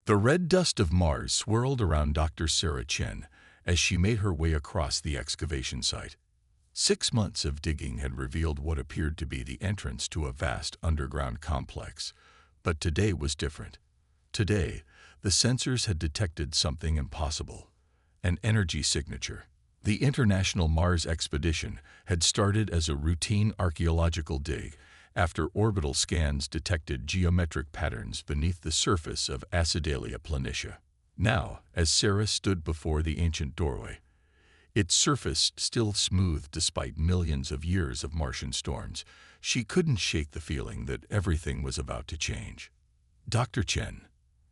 The red dust of Mars swirled around Dr. Sarah Chen as she made her way across the excavation site. 6 months of digging had revealed what appeared to be the entrance to a vast underground complex, but today was different. Today, the sensors had detected something impossible, an energy signature. The International Mars Expedition had started as a routine archaeological dig after orbital scans detected geometric patterns beneath the surface of Acidalia planitia. Now, as Sarah stood before the ancient doorway, its surface still smooth despite millions of years of Martian storms, she couldn't shake the feeling that everything was about to change. Dr. Chen,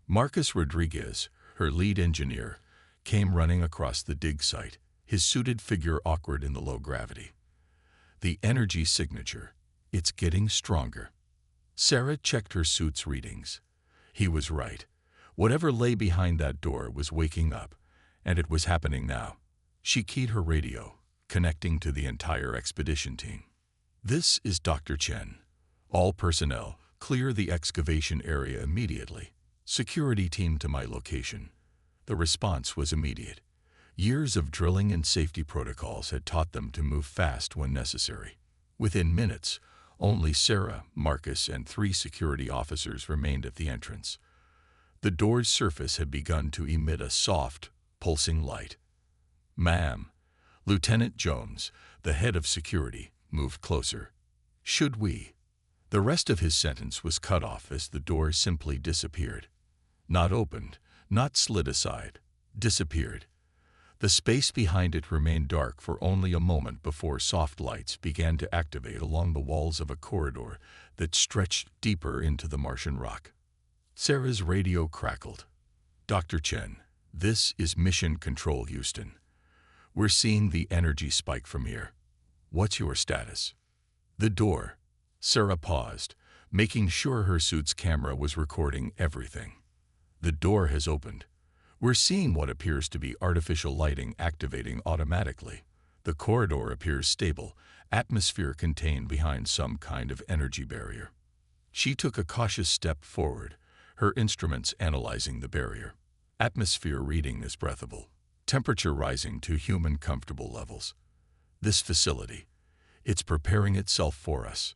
Marcus Rodriguez, her lead engineer, came running across the dig site, his suited figure awkward in the low gravity. The energy signature. It's getting stronger. Sarah checked her suit's readings. He was right. Whatever lay behind that door was waking up, and it was happening now. She keyed her radio, connecting to the entire expedition team. This is Dr. Chen. All personnel, clear the excavation area immediately. Security team to my location. The response was immediate. Years of drilling and safety protocols had taught them to move fast when necessary. Within minutes, only Sarah, Marcus, and 3 security officers remained at the entrance. The door's surface had begun to emit a soft, pulsing light. "Ma'am," Lieutenant Jones, the head of security, moved closer. "Should we?" The rest of his sentence was cut off as the door simply disappeared. Not opened, not slid aside, disappeared. The space behind it remained dark for only a moment before soft lights began to activate along the walls of a corridor that stretched deeper into the Martian rock. Sarah's radio crackled. "Dr. Chen, this is Mission Control Houston. We're seeing the energy spike from here. What's your status?" The door. Sarah paused, making sure her suit's camera was recording everything. "The door has opened. We're seeing what appears to be artificial lighting activating automatically. The corridor appears stable, atmosphere contained behind some kind of energy barrier." She took a cautious step forward, her instruments analyzing the barrier. Atmosphere reading is breathable, temperature rising to human comfortable levels. This facility, it's preparing itself for us.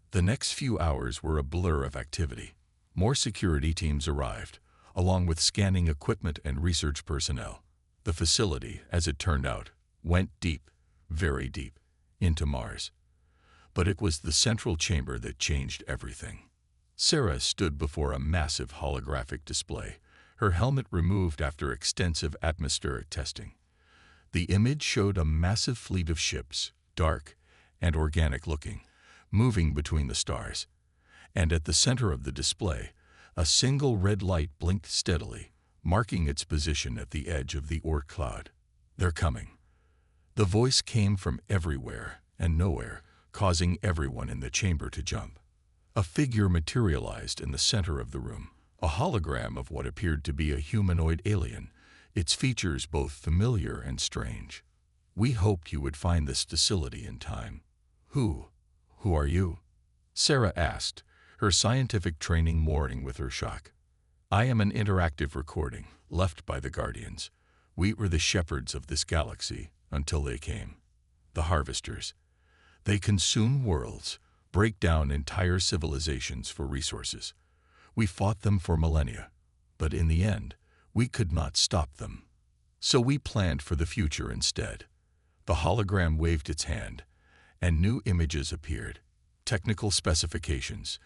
The next few hours were a blur of activity. More security teams arrived, along with scanning equipment and research personnel. The facility, as it turned out, went deep, very deep, into Mars. But it was the central chamber that changed everything. Sarah stood before a massive holographic display, her helmet removed after extensive atmospheric testing. The image showed a massive fleet of ships, dark and organic-looking, moving between the stars. And at the center of the display, a single red light blinked steadily, marking its position at the edge of the Oort cloud. "They're coming." The voice came from everywhere and nowhere, causing everyone in the chamber to jump. A figure materialized in the center of the room, a hologram of what appeared to be a humanoid alien, its features both familiar and strange. "We hoped you would find this facility in time." Who are you?" Sarah asked, her scientific training mooring with her shock. "I am an interactive recording, left by the Guardians. We were the shepherds of this galaxy until they came. The Harvesters. They consume worlds, break down entire civilizations for resources. We fought them for millennia, but in the end, we could not stop them. So we planned for the future instead." The hologram waved its hand, and new images appeared. Technical specifications,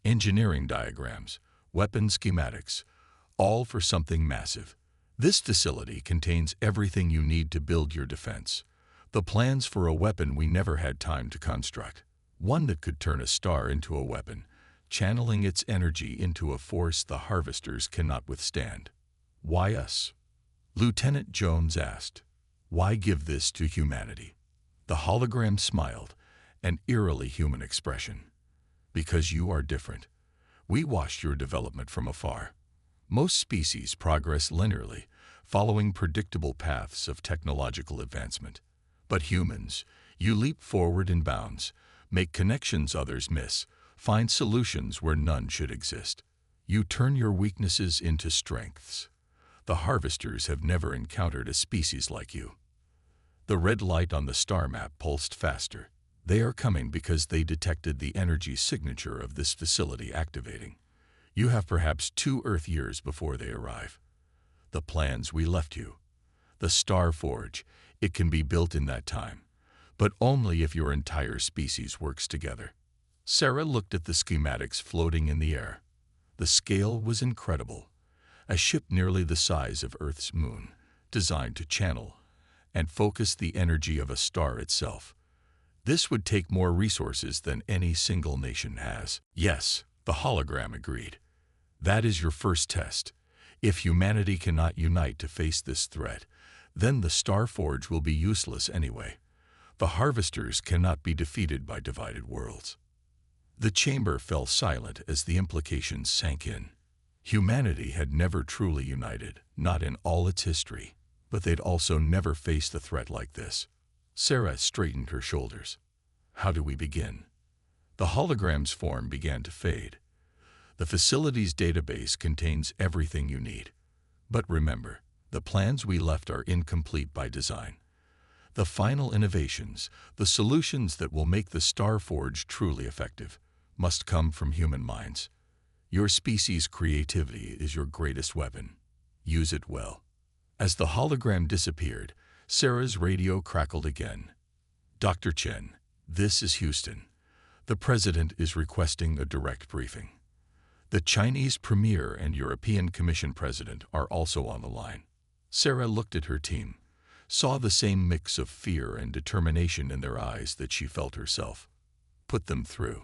engineering diagrams, weapon schematics, all for something massive. "This facility contains everything you need to build your defense. The plans for a weapon we never had time to construct. One that could turn a star into a weapon, channeling its energy into a force the Harvesters cannot withstand." "Why us?" Lieutenant Jones asked. "Why give this to humanity?" The hologram smiled, an eerily human expression. "Because you are different. We watched your development from afar. Most species progress linearly, following predictable paths of technological advancement. But humans, you leap forward in bounds, make connections others miss, find solutions where none should exist. You turn your weaknesses into strengths. The harvesters have never encountered a species like you. The red light on the star map pulsed faster. They are coming because they detected the energy signature of this facility activating. You have perhaps 2 Earth years before they arrive. The plans we left you. The Star Forge, it can be built in that time, but only if your entire species works together. Sarah looked at the schematics floating in the air. The scale was incredible. A ship nearly the size of Earth's moon, designed to channel and focus the energy of a star itself. This would take more resources than any single nation has. Yes, the hologram agreed. That is your first test. If humanity cannot unite to face this threat, then the Star Forge will be useless anyway. The harvesters cannot be defeated by divided worlds. The chamber fell silent as the implications sank in. Humanity had never truly united, not in all its history, but they'd also never faced a threat like this. Sarah straightened her shoulders. How do we begin? The hologram's form began to fade. The facility's database contains everything you need. But remember, the plans we left are incomplete by design. The final innovations, the solutions that will make the Star Forge truly effective, must come from human minds. Your species' creativity is your greatest weapon. Use it well. As the hologram disappeared, Sarah's radio crackled again. Dr. Chen, this is Houston. The President is requesting a direct briefing. The Chinese Premier and European Commission President are also on the line. Sarah looked at her team, saw the same mix of fear and determination in their eyes that she felt herself. Put them through,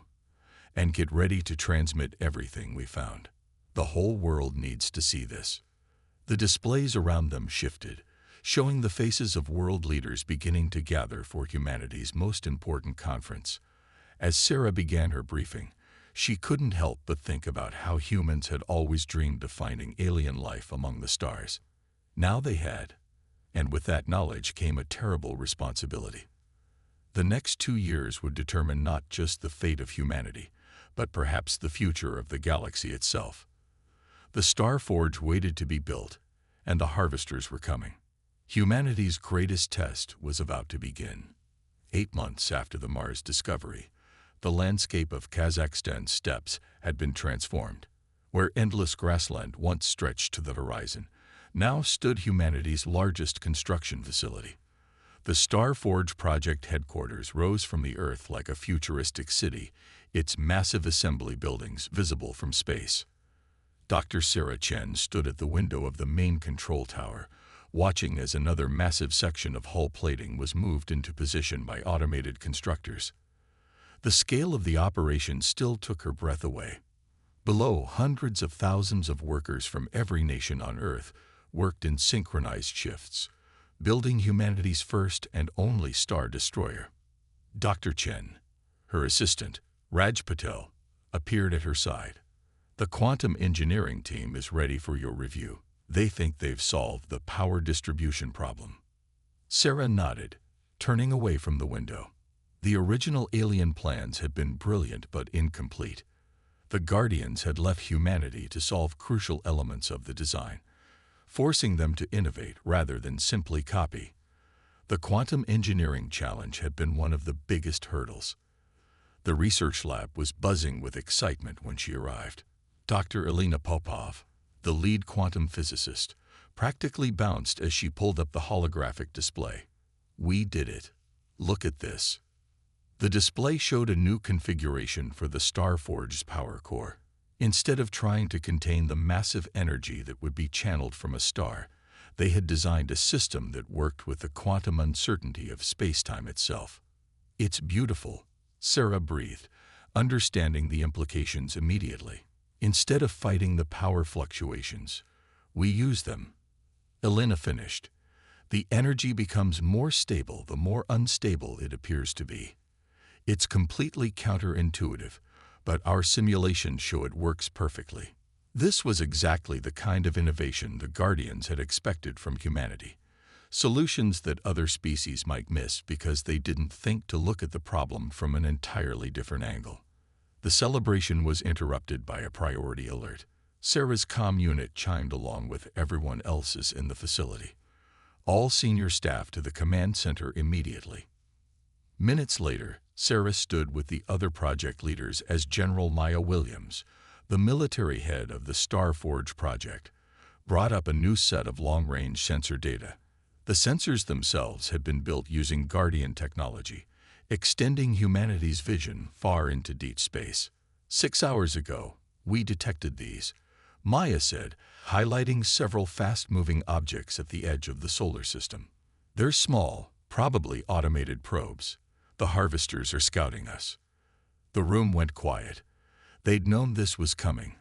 and get ready to transmit everything we found. The whole world needs to see this. The displays around them shifted, showing the faces of world leaders beginning to gather for humanity's most important conference. As Sarah began her briefing, she couldn't help but think about how humans had always dreamed of finding alien life among the stars. Now they had, and with that knowledge came a terrible responsibility. The next 2 years would determine not just the fate of humanity, but perhaps the future of the galaxy itself. The Star Forge waited to be built, and the harvesters were coming. Humanity's greatest test was about to begin. 8 months after the Mars discovery, the landscape of Kazakhstan's steppes had been transformed. Where endless grassland once stretched to the horizon, now stood humanity's largest construction facility. The Star Forge project headquarters rose from the Earth like a futuristic city, its massive assembly buildings visible from space. Dr. Sarah Chen stood at the window of the main control tower, watching as another massive section of hull plating was moved into position by automated constructors. The scale of the operation still took her breath away. Below, hundreds of thousands of workers from every nation on Earth worked in synchronized shifts, building humanity's first and only Star Destroyer. Dr. Chen, her assistant, Raj Patel, appeared at her side. The quantum engineering team is ready for your review. They think they've solved the power distribution problem. Sarah nodded, turning away from the window. The original alien plans had been brilliant but incomplete. The Guardians had left humanity to solve crucial elements of the design, forcing them to innovate rather than simply copy. The quantum engineering challenge had been one of the biggest hurdles. The research lab was buzzing with excitement when she arrived. Dr. Elena Popov, the lead quantum physicist, practically bounced as she pulled up the holographic display. We did it. Look at this. The display showed a new configuration for the Star Forge's power core. Instead of trying to contain the massive energy that would be channeled from a star, they had designed a system that worked with the quantum uncertainty of space-time itself. It's beautiful, Sarah breathed, understanding the implications immediately. Instead of fighting the power fluctuations, we use them. Elena finished. The energy becomes more stable the more unstable it appears to be. It's completely counterintuitive, but our simulations show it works perfectly. This was exactly the kind of innovation the Guardians had expected from humanity. Solutions that other species might miss because they didn't think to look at the problem from an entirely different angle. The celebration was interrupted by a priority alert. Sarah's comm unit chimed along with everyone else's in the facility. All senior staff to the command center immediately. Minutes later, Sarah stood with the other project leaders as General Maya Williams, the military head of the Starforge project, brought up a new set of long-range sensor data. The sensors themselves had been built using Guardian technology, extending humanity's vision far into deep space. 6 hours ago, we detected these, Maya said, highlighting several fast-moving objects at the edge of the solar system. They're small, probably automated probes. The harvesters are scouting us. The room went quiet. They'd known this was coming,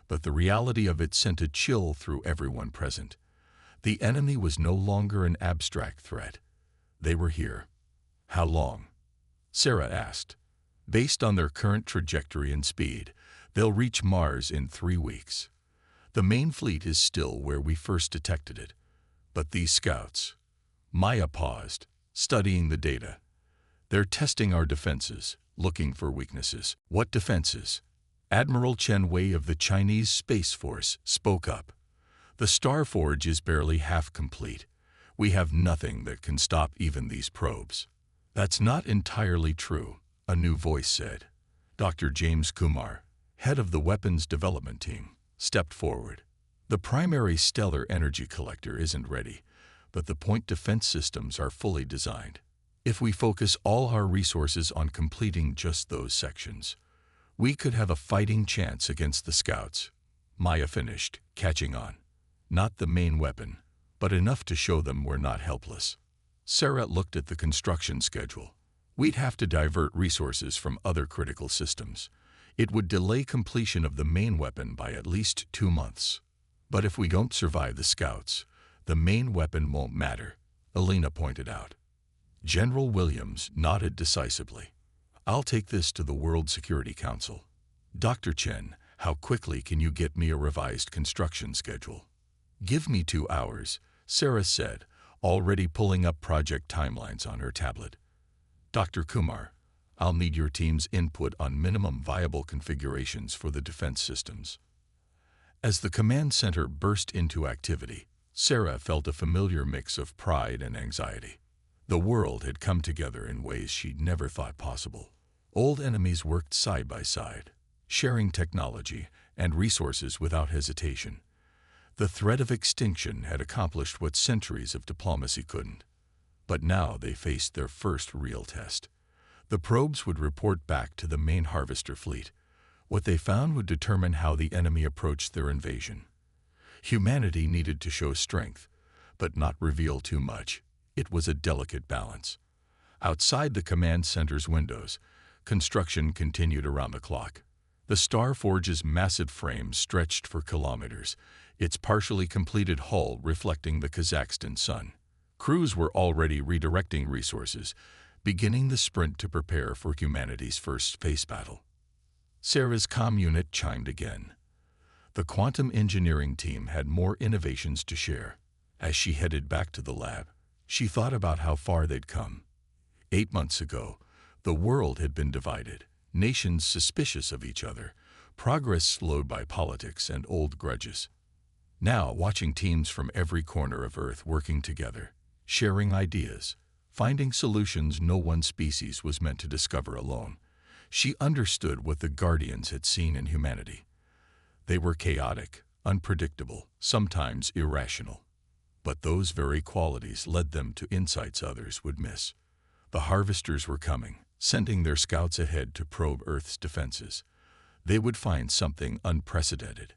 but the reality of it sent a chill through everyone present. The enemy was no longer an abstract threat. They were here. How long? Sarah asked. Based on their current trajectory and speed, they'll reach Mars in 3 weeks. The main fleet is still where we first detected it. But these scouts... Maya paused, studying the data. They're testing our defenses, looking for weaknesses. What defenses? Admiral Chen Wei of the Chinese Space Force spoke up. The Starforge is barely half complete. We have nothing that can stop even these probes. That's not entirely true, a new voice said. Dr. James Kumar, head of the weapons development team, stepped forward. The primary stellar energy collector isn't ready, but the point defense systems are fully designed. If we focus all our resources on completing just those sections, we could have a fighting chance against the scouts. Maya finished, catching on. Not the main weapon, but enough to show them we're not helpless. Sarah looked at the construction schedule. We'd have to divert resources from other critical systems. It would delay completion of the main weapon by at least 2 months. But if we don't survive the scouts, the main weapon won't matter, Alina pointed out. General Williams nodded decisively. I'll take this to the World Security Council. Dr. Chen, how quickly can you get me a revised construction schedule? Give me 2 hours, Sarah said, already pulling up project timelines on her tablet. Dr. Kumar, I'll need your team's input on minimum viable configurations for the defense systems. As the command center burst into activity, Sarah felt a familiar mix of pride and anxiety. The world had come together in ways she'd never thought possible. Old enemies worked side by side, sharing technology and resources without hesitation. The threat of extinction had accomplished what centuries of diplomacy couldn't. But now they faced their first real test. The probes would report back to the main harvester fleet. What they found would determine how the enemy approached their invasion. Humanity needed to show strength, but not reveal too much. It was a delicate balance. Outside the command center's windows, construction continued around the clock. The Starforge's massive frame stretched for kilometers, its partially completed hull reflecting the Kazakhstan sun. Crews were already redirecting resources, beginning the sprint to prepare for humanity's first space battle. Sarah's comm unit chimed again. The quantum engineering team had more innovations to share. As she headed back to the lab, she thought about how far they'd come. 8 months ago, the world had been divided, nations suspicious of each other, progress slowed by politics and old grudges. Now, watching teams from every corner of Earth working together, sharing ideas, finding solutions no one species was meant to discover alone, she understood what the Guardians had seen in humanity. They were chaotic, unpredictable, sometimes irrational. But those very qualities led them to insights others would miss. The harvesters were coming, sending their scouts ahead to probe Earth's defenses. They would find something unprecedented.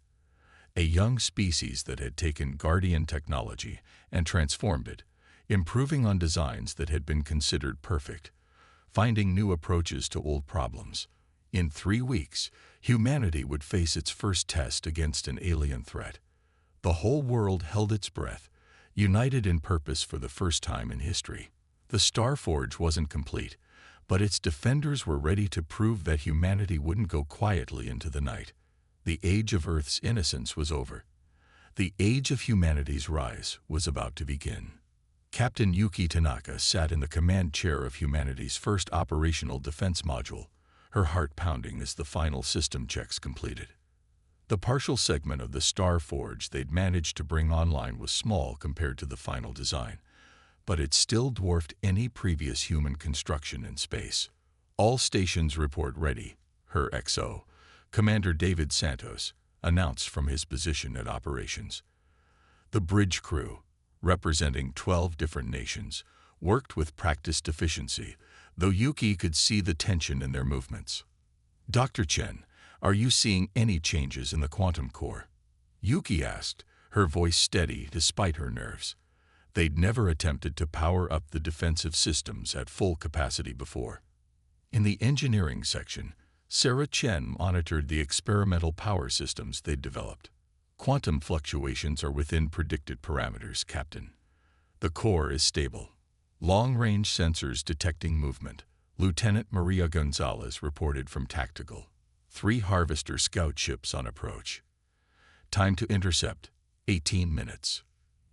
A young species that had taken Guardian technology and transformed it, improving on designs that had been considered perfect, finding new approaches to old problems. In 3 weeks, humanity would face its first test against an alien threat. The whole world held its breath, united in purpose for the first time in history. The Starforge wasn't complete, but its defenders were ready to prove that humanity wouldn't go quietly into the night. The age of Earth's innocence was over. The age of humanity's rise was about to begin. Captain Yuki Tanaka sat in the command chair of humanity's first operational defense module, her heart pounding as the final system checks completed. The partial segment of the Star Forge they'd managed to bring online was small compared to the final design, but it still dwarfed any previous human construction in space. All stations report ready, Her XO, Commander David Santos, announced from his position at operations. The bridge crew, representing 12 different nations, worked with practiced efficiency, though Yuki could see the tension in their movements. "Dr. Chen, are you seeing any changes in the quantum core?" Yuki asked, her voice steady despite her nerves. They'd never attempted to power up the defensive systems at full capacity before. In the engineering section, Sarah Chen monitored the experimental power systems they'd developed. "Quantum fluctuations are within predicted parameters, Captain. The core is stable. Long-range sensors detecting movement," Lieutenant Maria Gonzalez reported from Tactical. 3 Harvester scout ships on approach. Time to intercept, 18 minutes.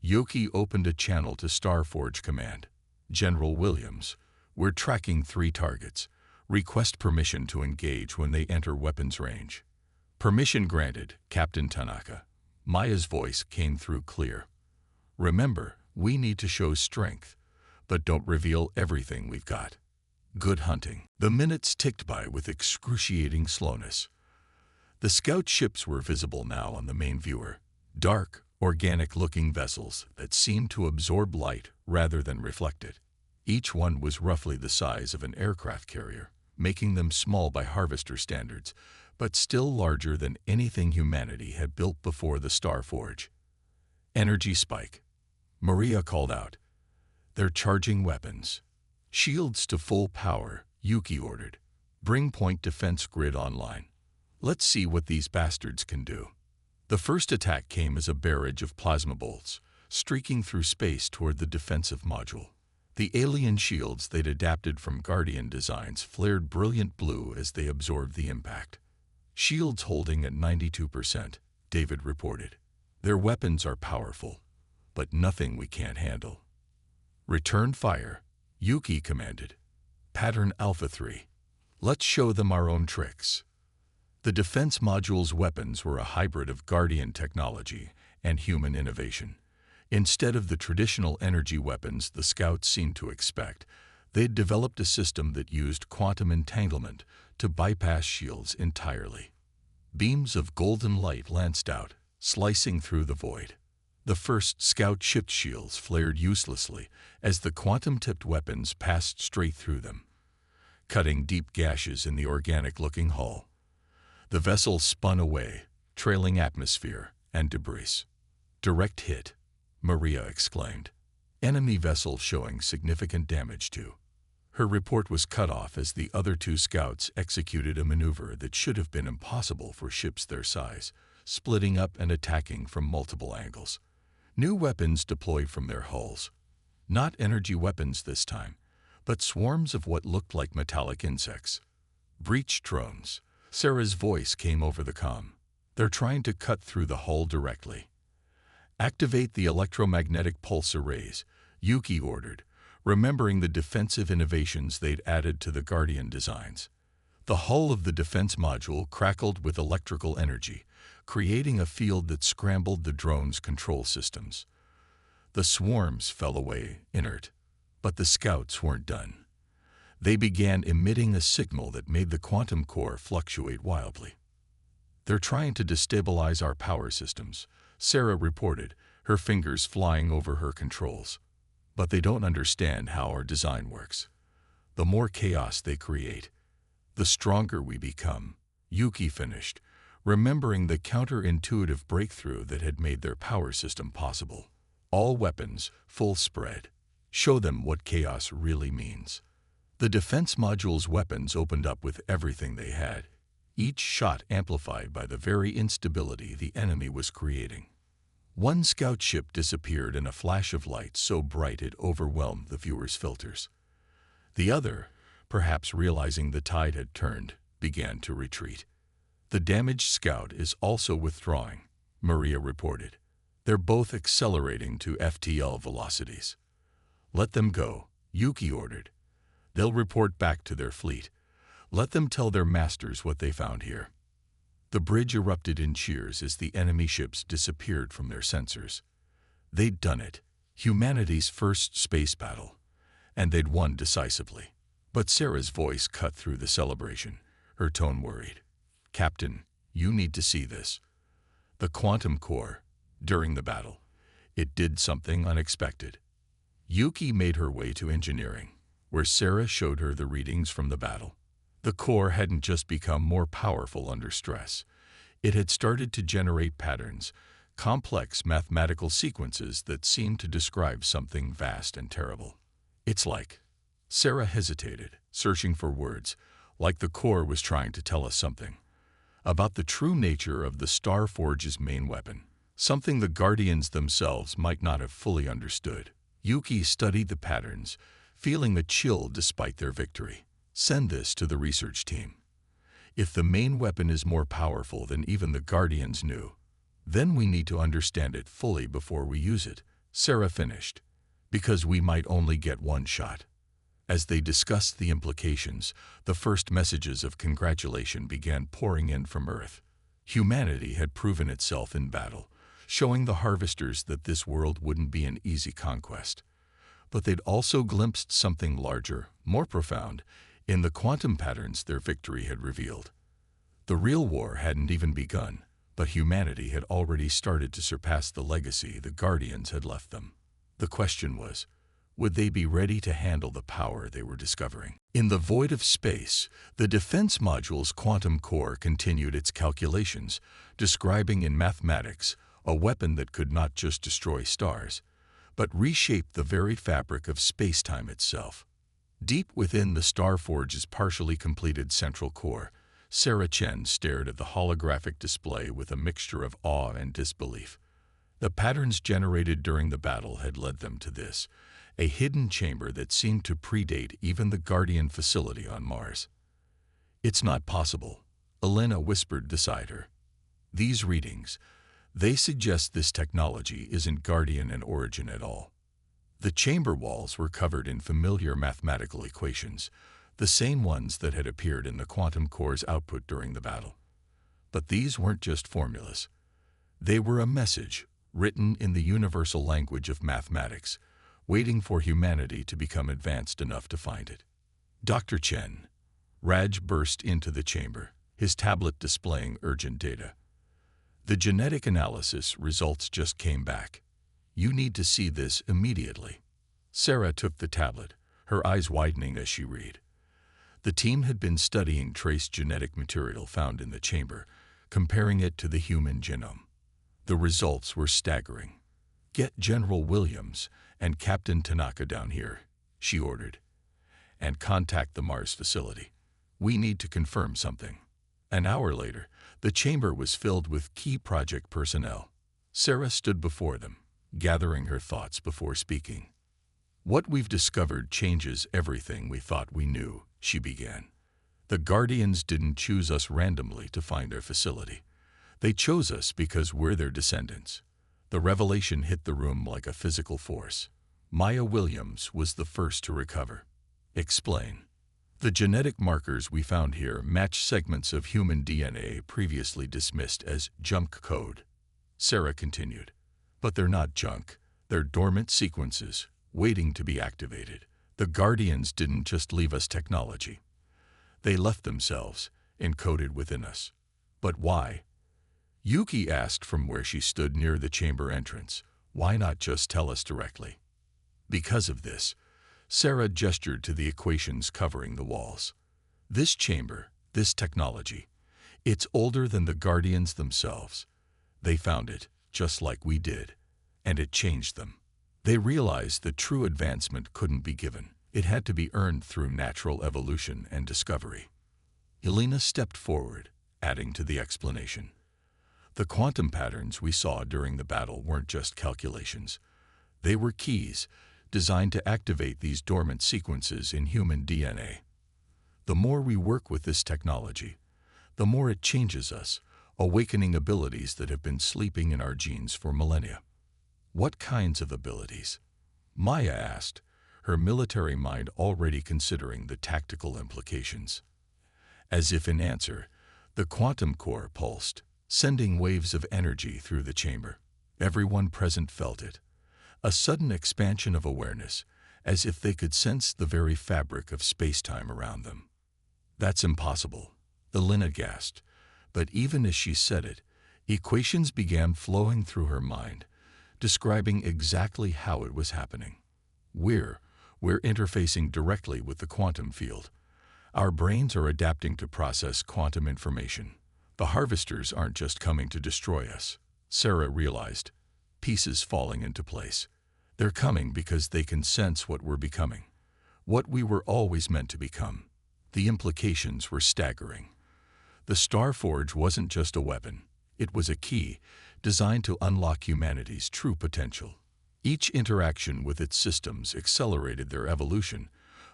Yuki opened a channel to Starforge Command. "General Williams, we're tracking 3 targets. Request permission to engage when they enter weapons range." "Permission granted, Captain Tanaka." Maya's voice came through clear. "Remember, we need to show strength, but don't reveal everything we've got." Good hunting. The minutes ticked by with excruciating slowness. The scout ships were visible now on the main viewer. Dark, organic-looking vessels that seemed to absorb light rather than reflect it. Each one was roughly the size of an aircraft carrier, making them small by Harvester standards, but still larger than anything humanity had built before the Star Forge. "Energy spike," Maria called out. "They're charging weapons." "Shields to full power," Yuki ordered. "Bring point defense grid online. Let's see what these bastards can do." The first attack came as a barrage of plasma bolts, streaking through space toward the defensive module. The alien shields they'd adapted from Guardian designs flared brilliant blue as they absorbed the impact. "Shields holding at 92%, David reported. "Their weapons are powerful, but nothing we can't handle." "Return fire," Yuki commanded. "Pattern Alpha 3. Let's show them our own tricks." The defense module's weapons were a hybrid of Guardian technology and human innovation. Instead of the traditional energy weapons the scouts seemed to expect, they'd developed a system that used quantum entanglement to bypass shields entirely. Beams of golden light lanced out, slicing through the void. The first scout ship shields flared uselessly as the quantum-tipped weapons passed straight through them, cutting deep gashes in the organic-looking hull. The vessel spun away, trailing atmosphere and debris. "Direct hit," Maria exclaimed. "Enemy vessel showing significant damage too." Her report was cut off as the other 2 scouts executed a maneuver that should have been impossible for ships their size, splitting up and attacking from multiple angles. New weapons deployed from their hulls. Not energy weapons this time, but swarms of what looked like metallic insects. "Breach drones." Sarah's voice came over the comm. "They're trying to cut through the hull directly." "Activate the electromagnetic pulse arrays," Yuki ordered, remembering the defensive innovations they'd added to the Guardian designs. The hull of the defense module crackled with electrical energy, creating a field that scrambled the drone's control systems. The swarms fell away, inert, but the scouts weren't done. They began emitting a signal that made the quantum core fluctuate wildly. "They're trying to destabilize our power systems," Sarah reported, her fingers flying over her controls. "But they don't understand how our design works. The more chaos they create, the stronger we become," Yuki finished, remembering the counterintuitive breakthrough that had made their power system possible. "All weapons, full spread. Show them what chaos really means." The defense module's weapons opened up with everything they had, each shot amplified by the very instability the enemy was creating. One scout ship disappeared in a flash of light so bright it overwhelmed the viewer's filters. The other, perhaps realizing the tide had turned, began to retreat. "The damaged scout is also withdrawing," Maria reported. "They're both accelerating to FTL velocities." "Let them go," Yuki ordered. "They'll report back to their fleet. Let them tell their masters what they found here." The bridge erupted in cheers as the enemy ships disappeared from their sensors. They'd done it, humanity's first space battle, and they'd won decisively. But Sarah's voice cut through the celebration, her tone worried. "Captain, you need to see this. The quantum core, during the battle, it did something unexpected." Yuki made her way to engineering, where Sarah showed her the readings from the battle. The core hadn't just become more powerful under stress. It had started to generate patterns, complex mathematical sequences that seemed to describe something vast and terrible. "It's like..." Sarah hesitated, searching for words, like the core was trying to tell us something about the true nature of the Star Forge's main weapon, something the Guardians themselves might not have fully understood. Yuki studied the patterns, feeling a chill despite their victory. "Send this to the research team. If the main weapon is more powerful than even the Guardians knew, then we need to understand it fully before we use it," Sarah finished, "because we might only get one shot." As they discussed the implications, the first messages of congratulation began pouring in from Earth. Humanity had proven itself in battle, showing the harvesters that this world wouldn't be an easy conquest. But they'd also glimpsed something larger, more profound, in the quantum patterns their victory had revealed. The real war hadn't even begun, but humanity had already started to surpass the legacy the Guardians had left them. The question was, would they be ready to handle the power they were discovering? In the void of space, the defense module's quantum core continued its calculations, describing in mathematics a weapon that could not just destroy stars, but reshape the very fabric of space-time itself. Deep within the Star Forge's partially completed central core, Sarah Chen stared at the holographic display with a mixture of awe and disbelief. The patterns generated during the battle had led them to this, a hidden chamber that seemed to predate even the Guardian facility on Mars. "It's not possible," Elena whispered beside her. "These readings, they suggest this technology isn't Guardian in origin at all." The chamber walls were covered in familiar mathematical equations, the same ones that had appeared in the quantum core's output during the battle. But these weren't just formulas. They were a message, written in the universal language of mathematics, waiting for humanity to become advanced enough to find it. "Dr. Chen." Raj burst into the chamber, his tablet displaying urgent data. "The genetic analysis results just came back. You need to see this immediately." Sarah took the tablet, her eyes widening as she read. The team had been studying trace genetic material found in the chamber, comparing it to the human genome. The results were staggering. "Get General Williams and Captain Tanaka down here," she ordered, "and contact the Mars facility. We need to confirm something." An hour later, the chamber was filled with key project personnel. Sarah stood before them, gathering her thoughts before speaking. "What we've discovered changes everything we thought we knew," she began. "The Guardians didn't choose us randomly to find their facility. They chose us because we're their descendants." The revelation hit the room like a physical force. Maya Williams was the first to recover. "Explain." "The genetic markers we found here match segments of human DNA previously dismissed as junk code," Sarah continued. "But they're not junk. They're dormant sequences, waiting to be activated. The Guardians didn't just leave us technology. They left themselves, encoded within us." "But why?" Yuki asked from where she stood near the chamber entrance. "Why not just tell us directly?" "Because of this." Sarah gestured to the equations covering the walls. "This chamber, this technology, it's older than the Guardians themselves. They found it, just like we did, and it changed them. They realized that true advancement couldn't be given. It had to be earned through natural evolution and discovery." Elena stepped forward, adding to the explanation. "The quantum patterns we saw during the battle weren't just calculations. They were keys, designed to activate these dormant sequences in human DNA. The more we work with this technology, the more it changes us, awakening abilities that have been sleeping in our genes for millennia." "What kinds of abilities?" Maya asked, her military mind already considering the tactical implications. As if in answer, The quantum core pulsed, sending waves of energy through the chamber. Everyone present felt it. A sudden expansion of awareness, as if they could sense the very fabric of space-time around them. "That's impossible," Elena gasped, but even as she said it, equations began flowing through her mind, describing exactly how it was happening. We're interfacing directly with the quantum field. Our brains are adapting to process quantum information. The harvesters aren't just coming to destroy us, Sarah realized, pieces falling into place. They're coming because they can sense what we're becoming, what we were always meant to become. The implications were staggering. The Starforge wasn't just a weapon. It was a key, designed to unlock humanity's true potential. Each interaction with its systems accelerated their evolution,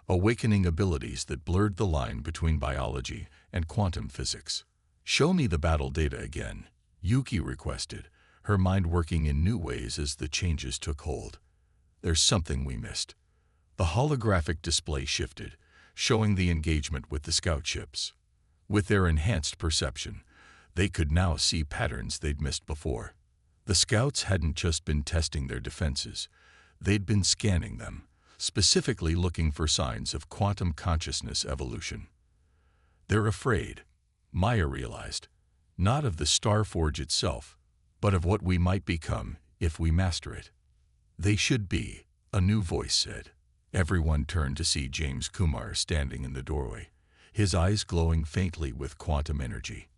awakening abilities that blurred the line between biology and quantum physics. "Show me the battle data again," Yuki requested, her mind working in new ways as the changes took hold. "There's something we missed." The holographic display shifted, showing the engagement with the scout ships. With their enhanced perception, they could now see patterns they'd missed before. The scouts hadn't just been testing their defenses, they'd been scanning them, specifically looking for signs of quantum consciousness evolution. "They're afraid," Maya realized, "not of the Starforge itself, but of what we might become if we master it." "They should be," a new voice said. Everyone turned to see James Kumar standing in the doorway, his eyes glowing faintly with quantum energy.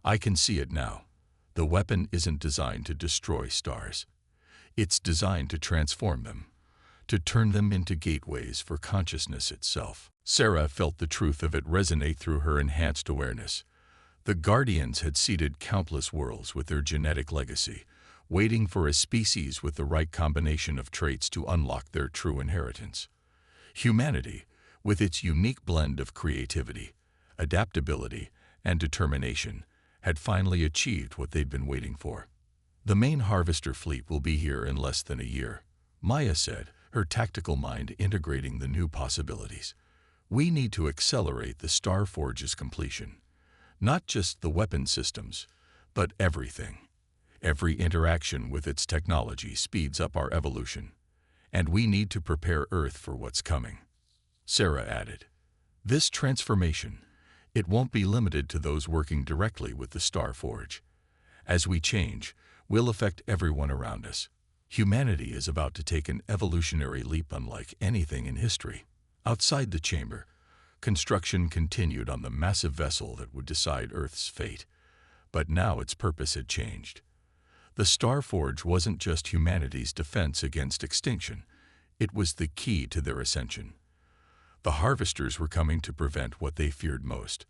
"I can see it now. The weapon isn't designed to destroy stars. It's designed to transform them, to turn them into gateways for consciousness itself." Sarah felt the truth of it resonate through her enhanced awareness. The Guardians had seeded countless worlds with their genetic legacy, waiting for a species with the right combination of traits to unlock their true inheritance. Humanity, with its unique blend of creativity, adaptability, and determination, had finally achieved what they'd been waiting for. "The main harvester fleet will be here in less than a year," Maya said, her tactical mind integrating the new possibilities. "We need to accelerate the Starforge's completion. Not just the weapon systems, but everything. Every interaction with its technology speeds up our evolution, and we need to prepare Earth for what's coming." Sarah added, "This transformation, it won't be limited to those working directly with the Starforge. As we change, we'll affect everyone around us. Humanity is about to take an evolutionary leap unlike anything in history." Outside the chamber, construction continued on the massive vessel that would decide Earth's fate, but now its purpose had changed. The Starforge wasn't just humanity's defense against extinction, it was the key to their ascension. The harvesters were coming to prevent what they feared most,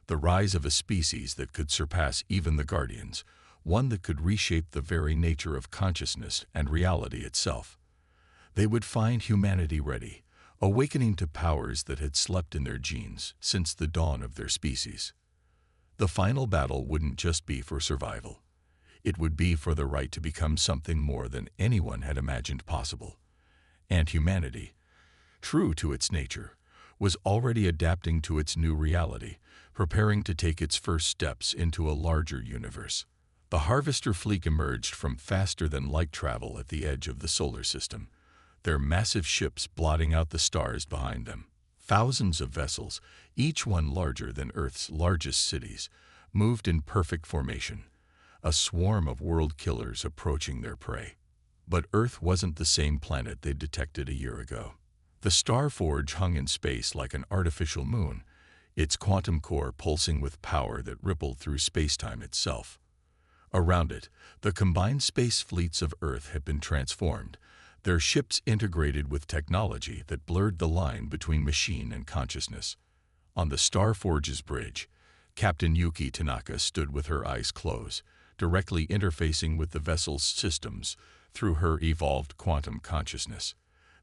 the rise of a species that could surpass even the Guardians, one that could reshape the very nature of consciousness and reality itself. They would find humanity ready, awakening to powers that had slept in their genes since the dawn of their species. The final battle wouldn't just be for survival. It would be for the right to become something more than anyone had imagined possible. And humanity, true to its nature, was already adapting to its new reality, preparing to take its first steps into a larger universe. The harvester fleet emerged from faster-than-light travel at the edge of the solar system, their massive ships blotting out the stars behind them. Thousands of vessels, each one larger than Earth's largest cities, moved in perfect formation, a swarm of world killers approaching their prey. But Earth wasn't the same planet they'd detected a year ago. The Starforge hung in space like an artificial moon, its quantum core pulsing with power that rippled through spacetime itself. Around it, the combined space fleets of Earth had been transformed, their ships integrated with technology that blurred the line between machine and consciousness. On the Starforge's bridge, Captain Yuki Tanaka stood with her eyes closed, directly interfacing with the vessel's systems through her evolved quantum consciousness.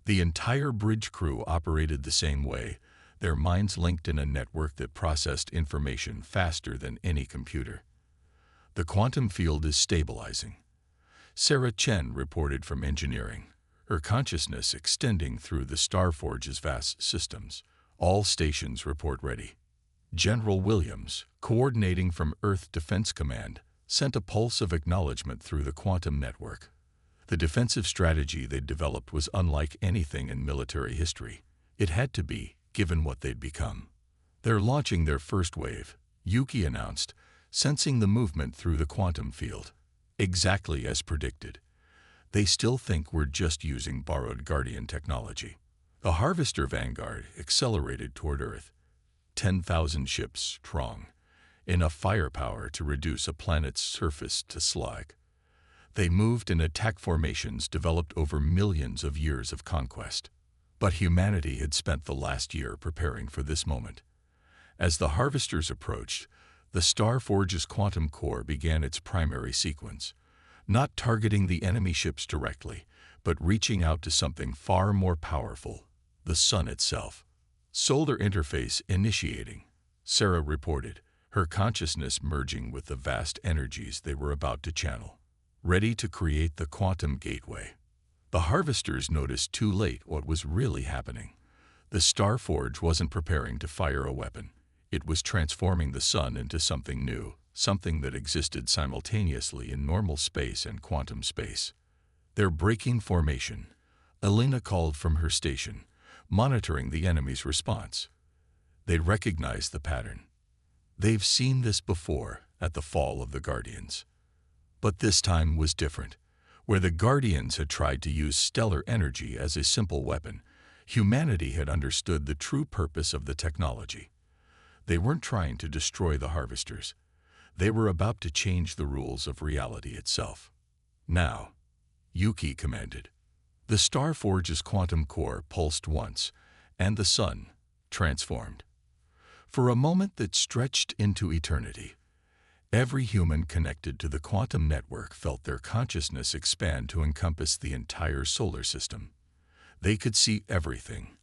The entire bridge crew operated the same way, their minds linked in a network that processed information faster than any computer. "The quantum field is stabilizing," Sarah Chen reported from engineering, her consciousness extending through the Starforge's vast systems. "All stations report ready." General Williams, coordinating from Earth Defense Command, sent a pulse of acknowledgement through the quantum network. The defensive strategy they'd developed was unlike anything in military history. It had to be, given what they'd become. "They're launching their first wave," Yuki announced, sensing the movement through the quantum field. "Exactly as predicted. They still think we're just using borrowed Guardian technology." The Harvester Vanguard accelerated toward Earth, 10,000 ships strong, enough firepower to reduce a planet's surface to slag. They moved in attack formations developed over millions of years of conquest. But humanity had spent the last year preparing for this moment. As the Harvesters approached, the Starforge's quantum core began its primary sequence, not targeting the enemy ships directly, but reaching out to something far more powerful, the Sun itself. "Solar interface initiating," Sarah reported, her consciousness merging with the vast energies they were about to channel. "Ready to create the quantum gateway." The Harvesters noticed too late what was really happening. The Starforge wasn't preparing to fire a weapon. It was transforming the Sun into something new, something that existed simultaneously in normal space and quantum space. "They're breaking formation," Elena called from her station, monitoring the enemy's response. They recognized the pattern. They've seen this before at the fall of the Guardians. But this time was different. Where the Guardians had tried to use stellar energy as a simple weapon, humanity had understood the true purpose of the technology. They weren't trying to destroy the Harvesters. They were about to change the rules of reality itself. "Now," Yuki commanded. The Starforge's quantum core pulsed once, and the Sun transformed. For a moment that stretched into eternity, every human connected to the quantum network felt their consciousness expand to encompass the entire solar system. They could see everything,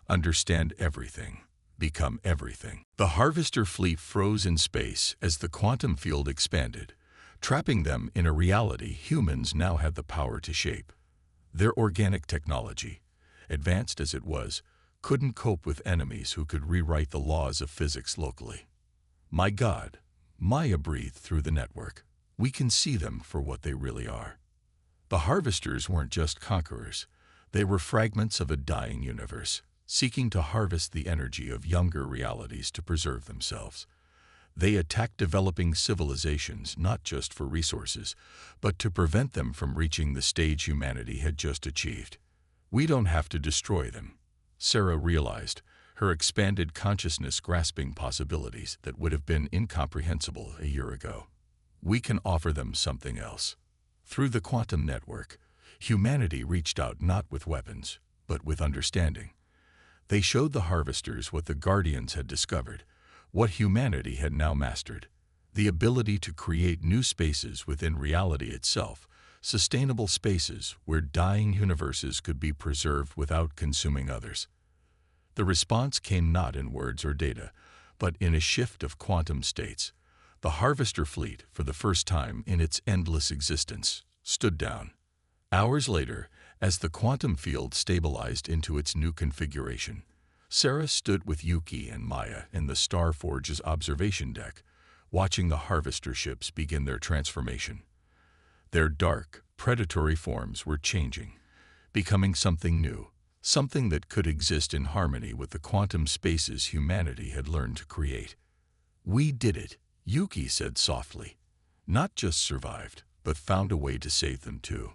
understand everything, become everything. The Harvester fleet froze in space as the quantum field expanded, trapping them in a reality humans now had the power to shape. Their organic technology, advanced as it was, couldn't cope with enemies who could rewrite the laws of physics locally. "My God," Maya breathed through the network. "We can see them for what they really are." The Harvesters weren't just conquerors. They were fragments of a dying universe, seeking to harvest the energy of younger realities to preserve themselves. They attacked developing civilizations not just for resources, but to prevent them from reaching the stage humanity had just achieved. "We don't have to destroy them," Sarah realized, her expanded consciousness grasping possibilities that would have been incomprehensible a year ago. "We can offer them something else." Through the quantum network, humanity reached out not with weapons, but with understanding. They showed the Harvesters what the Guardians had discovered, what humanity had now mastered: the ability to create new spaces within reality itself, sustainable spaces where dying universes could be preserved without consuming others. The response came not in words or data, but in a shift of quantum states. The Harvester fleet, for the first time in its endless existence, stood down. Hours later, as the quantum field stabilized into its new configuration, Sarah stood with Yuki and Maya in the Starforge's observation deck, watching the Harvester ships begin their transformation. Their dark, predatory forms were changing, becoming something new, something that could exist in harmony with the quantum spaces humanity had learned to create. "We did it," Yuki said softly. "Not just survived, but found a way to save them too."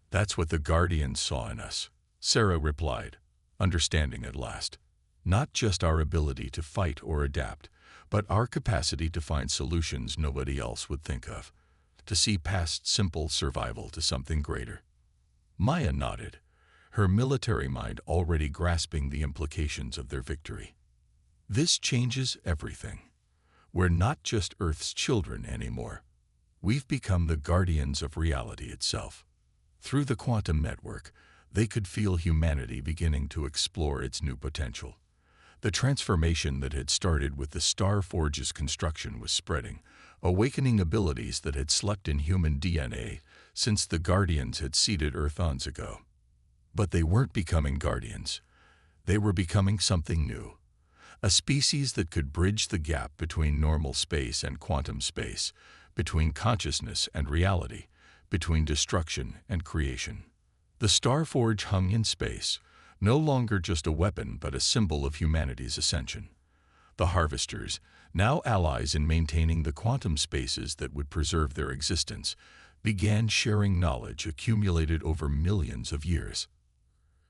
"That's what the Guardians saw in us," Sarah replied, understanding at last. "Not just our ability to fight or adapt, but our capacity to find solutions nobody else would think of, to see past simple survival to something greater." Maya nodded, her military mind already grasping the implications of their victory. "This changes everything. We're not just Earth's children anymore. We've become the guardians of reality itself." Through the quantum network, they could feel humanity beginning to explore its new potential. The transformation that had started with the Starforge's construction was spreading, awakening abilities that had slept in human DNA since the Guardians had seeded Earth eons ago. But they weren't becoming Guardians. They were becoming something new. a species that could bridge the gap between normal space and quantum space, between consciousness and reality, between destruction and creation. The Starforge hung in space, no longer just a weapon but a symbol of humanity's ascension. The Harvesters, now allies in maintaining the quantum spaces that would preserve their existence, began sharing knowledge accumulated over millions of years.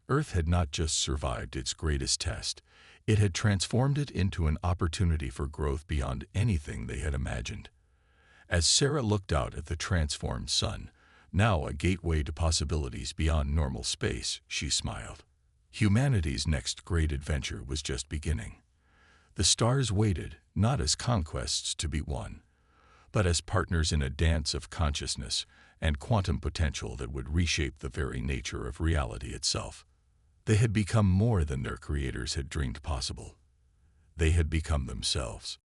Earth had not just survived its greatest test, it had transformed it into an opportunity for growth beyond anything they had imagined. As Sarah looked out at the transformed sun, now a gateway to possibilities beyond normal space, she smiled. Humanity's next great adventure was just beginning. The stars waited, not as conquests to be won, but as partners in a dance of consciousness and quantum potential that would reshape the very nature of reality itself. They had become more than their creators had dreamed possible. They had become themselves.